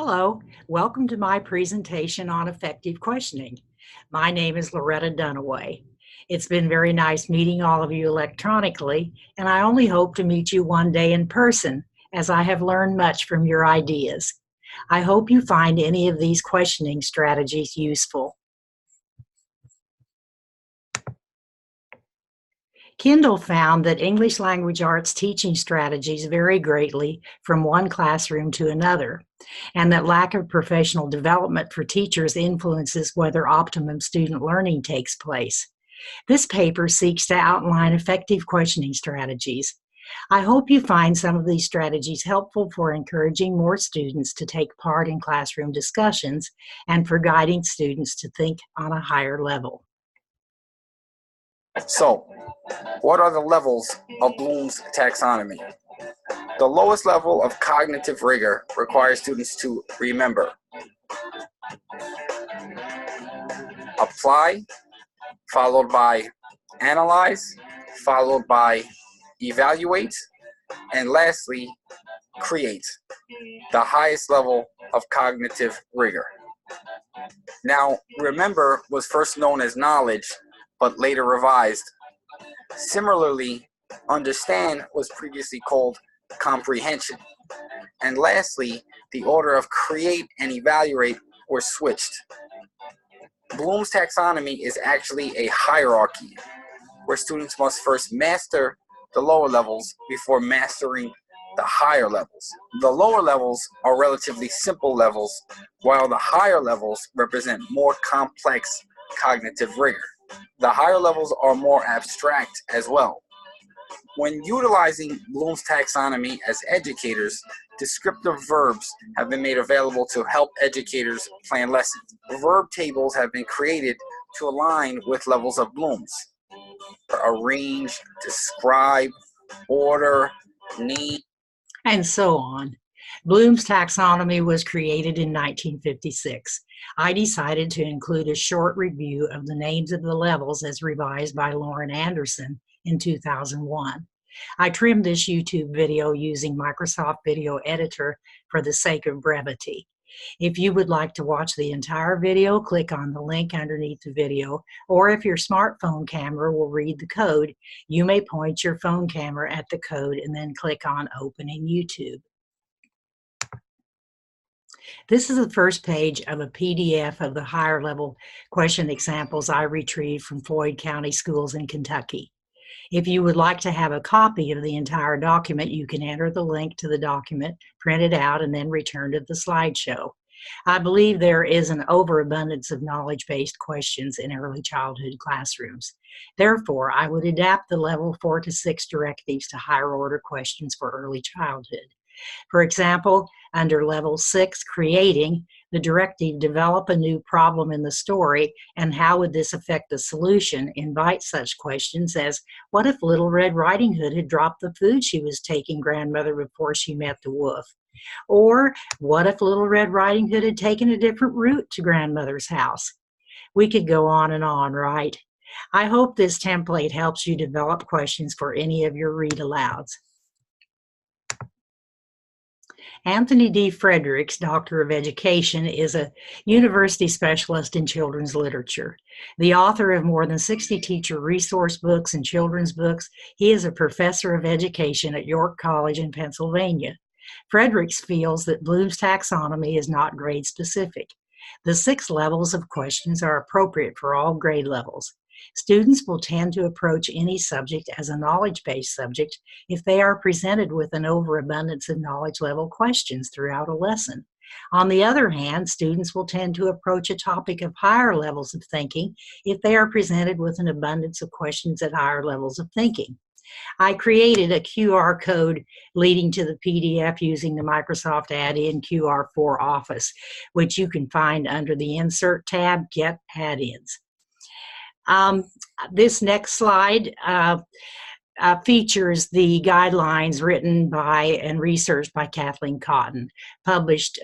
Hello, welcome to my presentation on effective questioning. My name is Loretta Dunnaway. It's been very nice meeting all of you electronically, and I only hope to meet you one day in person, as I have learned much from your ideas. I hope you find any of these questioning strategies useful. Kendall found that English language arts teaching strategies vary greatly from one classroom to another, and that lack of professional development for teachers influences whether optimum student learning takes place. This paper seeks to outline effective questioning strategies. I hope you find some of these strategies helpful for encouraging more students to take part in classroom discussions and for guiding students to think on a higher level. So, what are the levels of Bloom's taxonomy? The lowest level of cognitive rigor requires students to remember, apply, followed by analyze, followed by evaluate, and lastly, create, the highest level of cognitive rigor. Now, remember was first known as knowledge, but later revised. Similarly, understand was previously called comprehension. And lastly, the order of create and evaluate were switched. Bloom's taxonomy is actually a hierarchy, where students must first master the lower levels before mastering the higher levels. The lower levels are relatively simple levels, while the higher levels represent more complex cognitive rigor. The higher levels are more abstract as well. When utilizing Bloom's taxonomy as educators, descriptive verbs have been made available to help educators plan lessons. Verb tables have been created to align with levels of Bloom's. Arrange, describe, order, name, and so on. Bloom's taxonomy was created in 1956. I decided to include a short review of the names of the levels as revised by Lauren Anderson in 2001. I trimmed this YouTube video using Microsoft Video Editor for the sake of brevity. If you would like to watch the entire video, click on the link underneath the video, or if your smartphone camera will read the code, you may point your phone camera at the code and then click on Open in YouTube. This is the first page of a PDF of the higher level question examples I retrieved from Floyd County Schools in Kentucky. If you would like to have a copy of the entire document, you can enter the link to the document, print it out, and then return to the slideshow. I believe there is an overabundance of knowledge-based questions in early childhood classrooms. Therefore, I would adapt the level 4 to 6 directives to higher order questions for early childhood. For example, under level 6, creating, the directive develop a new problem in the story and how would this affect the solution invite such questions as, what if Little Red Riding Hood had dropped the food she was taking grandmother before she met the wolf? Or what if Little Red Riding Hood had taken a different route to grandmother's house? We could go on and on, right? I hope this template helps you develop questions for any of your read-alouds. Anthony D. Fredericks, Doctor of Education, is a university specialist in children's literature. The author of more than 60 teacher resource books and children's books, he is a professor of education at York College in Pennsylvania. Fredericks feels that Bloom's taxonomy is not grade specific. The 6 levels of questions are appropriate for all grade levels. Students will tend to approach any subject as a knowledge-based subject if they are presented with an overabundance of knowledge-level questions throughout a lesson. On the other hand, students will tend to approach a topic of higher levels of thinking if they are presented with an abundance of questions at higher levels of thinking. I created a QR code leading to the PDF using the Microsoft add-in QR for Office, which you can find under the Insert tab, Get Add-ins. This next slide features the guidelines written by and researched by Kathleen Cotton.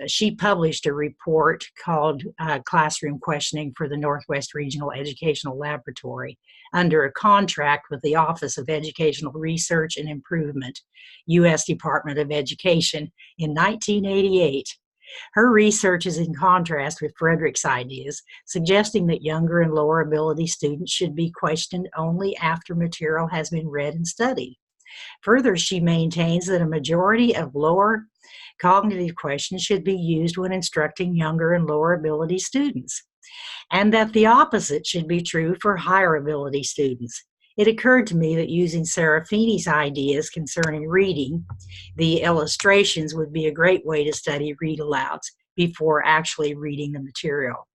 She published a report called Classroom Questioning for the Northwest Regional Educational Laboratory under a contract with the Office of Educational Research and Improvement, U.S. Department of Education, in 1988. Her research is in contrast with Frederick's ideas, suggesting that younger and lower ability students should be questioned only after material has been read and studied. Further, she maintains that a majority of lower cognitive questions should be used when instructing younger and lower ability students, and that the opposite should be true for higher ability students. It occurred to me that using Serafini's ideas concerning reading, the illustrations would be a great way to study read-alouds before actually reading the material.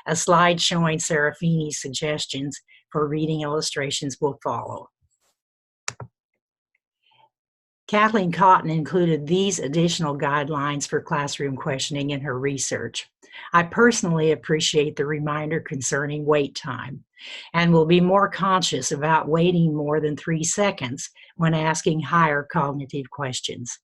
A slide showing Serafini's suggestions for reading illustrations will follow. Kathleen Cotton included these additional guidelines for classroom questioning in her research. I personally appreciate the reminder concerning wait time and will be more conscious about waiting more than 3 seconds when asking higher cognitive questions.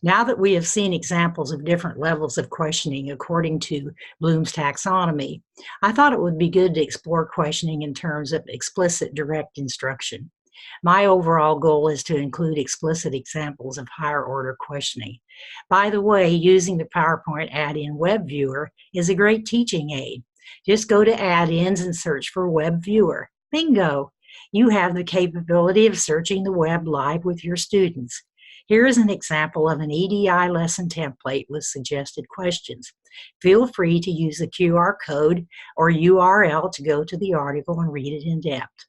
Now that we have seen examples of different levels of questioning according to Bloom's taxonomy, I thought it would be good to explore questioning in terms of explicit direct instruction. My overall goal is to include explicit examples of higher order questioning. By the way, using the PowerPoint add-in web viewer is a great teaching aid. Just go to add-ins and search for web viewer. Bingo! You have the capability of searching the web live with your students. Here is an example of an EDI lesson template with suggested questions. Feel free to use the QR code or URL to go to the article and read it in depth.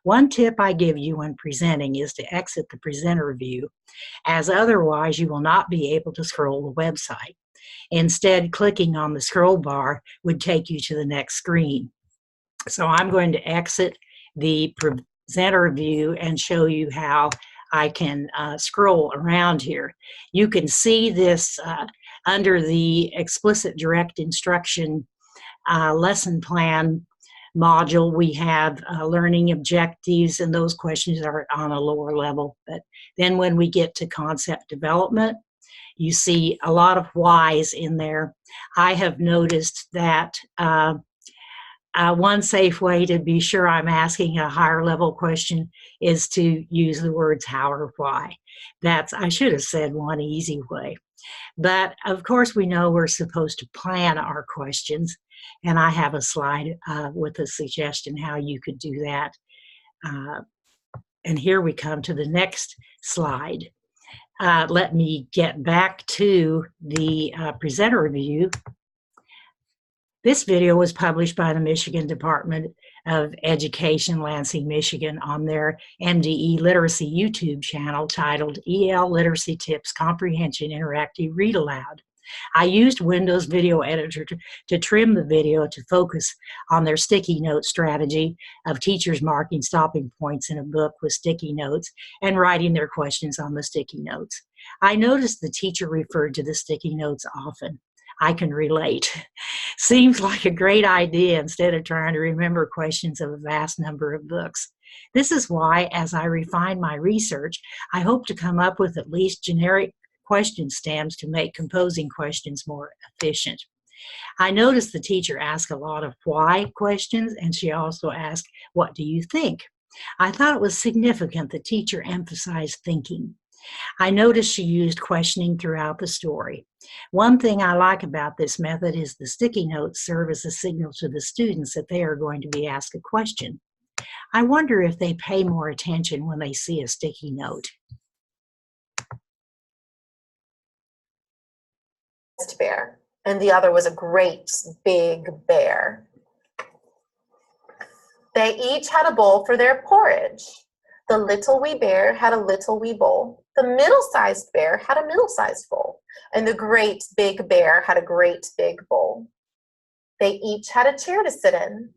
One tip I give you when presenting is to exit the presenter view, as otherwise you will not be able to scroll the website. Instead, clicking on the scroll bar would take you to the next screen. So I'm going to exit the presenter view and show you how I can scroll around here. You can see this under the explicit direct instruction lesson plan module. We have learning objectives, and those questions are on a lower level. But then when we get to concept development, you see a lot of whys in there. I have noticed that one safe way to be sure I'm asking a higher level question is to use the words how or why. I should have said one easy way. But of course we know we're supposed to plan our questions, and I have a slide with a suggestion how you could do that. And here we come to the next slide. Let me get back to the presenter review. This video was published by the Michigan Department of Education, Lansing, Michigan, on their MDE Literacy YouTube channel titled EL Literacy Tips Comprehension Interactive Read Aloud. I used Windows Video Editor to trim the video to focus on their sticky note strategy of teachers marking stopping points in a book with sticky notes and writing their questions on the sticky notes. I noticed the teacher referred to the sticky notes often. I can relate. Seems like a great idea instead of trying to remember questions of a vast number of books. This is why, as I refine my research, I hope to come up with at least generic question stems to make composing questions more efficient. I noticed the teacher asked a lot of why questions, and she also asked, what do you think? I thought it was significant the teacher emphasized thinking. I noticed she used questioning throughout the story. One thing I like about this method is the sticky notes serve as a signal to the students that they are going to be asked a question. I wonder if they pay more attention when they see a sticky note. Bear, and the other was a great big bear. They each had a bowl for their porridge. The little wee bear had a little wee bowl. The middle-sized bear had a middle-sized bowl, and the great big bear had a great big bowl. They each had a chair to sit in.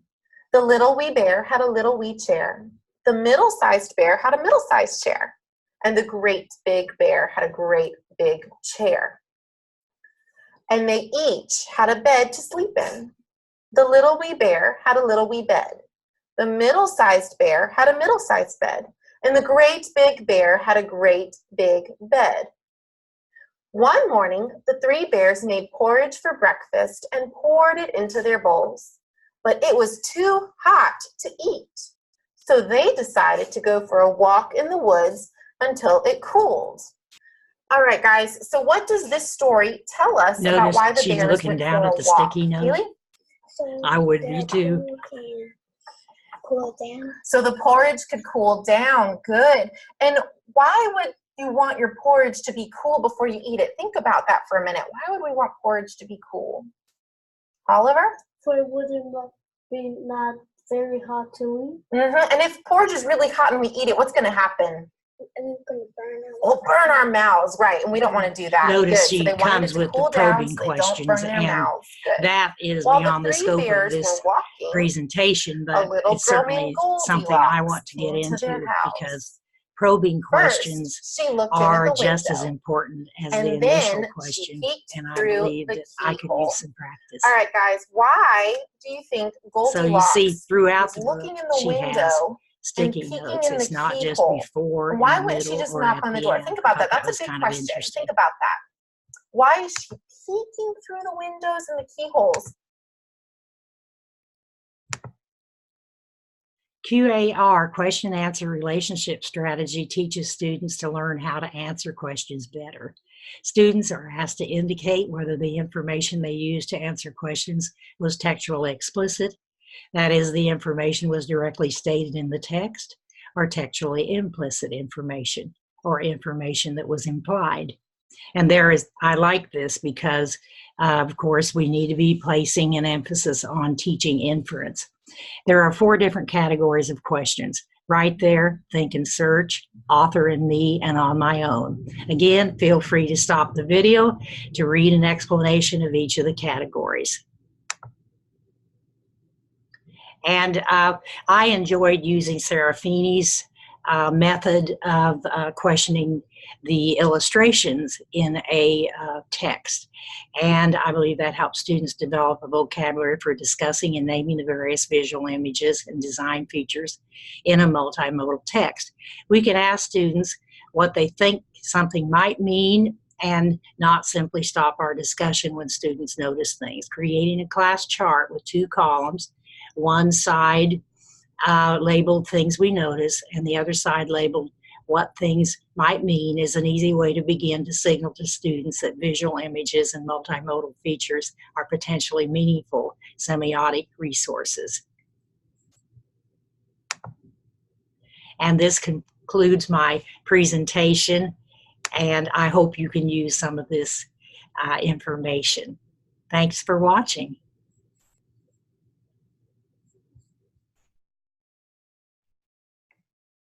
The little wee bear had a little wee chair. The middle-sized bear had a middle-sized chair, and the great big bear had a great big chair. And they each had a bed to sleep in. The little wee bear had a little wee bed. The middle-sized bear had a middle-sized bed, and the great big bear had a great big bed. One morning, the three bears made porridge for breakfast and poured it into their bowls, but it was too hot to eat. So they decided to go for a walk in the woods until it cooled. All right, guys. So what does this story tell us about Notice why the she's bears looking went down for at a the walk? sticky note. Keely? So I would be the too. pool can cool down. So the porridge could cool down. Good. And why would you want your porridge to be cool before you eat it? Think about that for a minute. Why would we want porridge to be cool? Oliver? For it wouldn't be not very hot to eat. And if porridge is really hot and we eat it, what's going to happen? And it's gonna burn our We'll burn our mouths, right? And we don't want to do that. Notice Good. she So they wanted comes it to with the cool down probing so they don't questions, burn their and mouths. Good. that is While beyond the the three scope of bears this were walking, presentation, a but little it's girl certainly named something I want Goldilocks to get came to their into house. because probing questions First, she looked in are at the just as window, important as the and initial then she questions, peeked and I through believe the that I could keyhole. use some practice. All right, guys, why do you think So you see Goldilocks throughout was the book, looking in the she has window and sticky peeking notes. in the It's not just keyhole? before, Why in the wouldn't she middle, just or knock at on the the door? end. Think I about thought that. That's was a big kind of question. interesting. Think about that. Why is she peeking through the windows and the keyholes? QAR, question answer relationship strategy, teaches students to learn how to answer questions better. Students are asked to indicate whether the information they used to answer questions was textually explicit, that is, the information was directly stated in the text, or textually implicit information, or information that was implied. And I like this because, of course, we need to be placing an emphasis on teaching inference. There are 4 different categories of questions. Right there, think and search, author and me, and on my own. Again, feel free to stop the video to read an explanation of each of the categories. And I enjoyed using Serafini's method of questioning the illustrations in a text. And I believe that helps students develop a vocabulary for discussing and naming the various visual images and design features in a multimodal text. We can ask students what they think something might mean and not simply stop our discussion when students notice things. Creating a class chart with 2 columns, one side labeled things we notice and the other side labeled what things might mean is an easy way to begin to signal to students that visual images and multimodal features are potentially meaningful semiotic resources. And this concludes my presentation, and I hope you can use some of this information. Thanks for watching.